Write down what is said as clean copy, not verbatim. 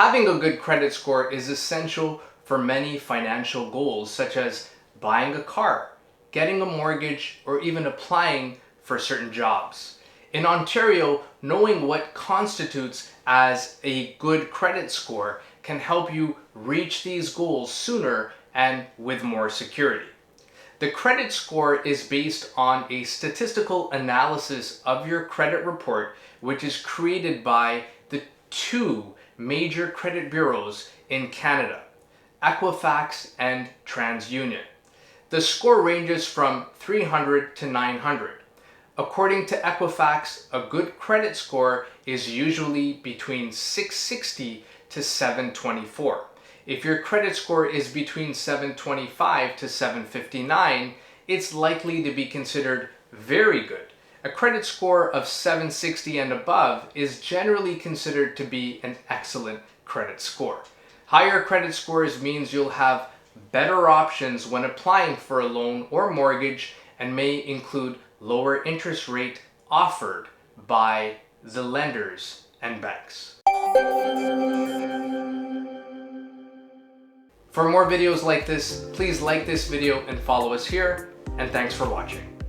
Having a good credit score is essential for many financial goals, such as buying a car, getting a mortgage, or even applying for certain jobs. In Ontario, knowing what constitutes as a good credit score can help you reach these goals sooner and with more security. The credit score is based on a statistical analysis of your credit report, which is created by the two major credit bureaus in Canada, Equifax and TransUnion. The score ranges from 300 to 900. According to Equifax, a good credit score is usually between 660 to 724. If your credit score is between 725 to 759, it's likely to be considered very good. A credit score of 760 and above is generally considered to be an excellent credit score. Higher credit scores means you'll have better options when applying for a loan or mortgage and may include lower interest rate offered by the lenders and banks. For more videos like this, please like this video and follow us here, and thanks for watching.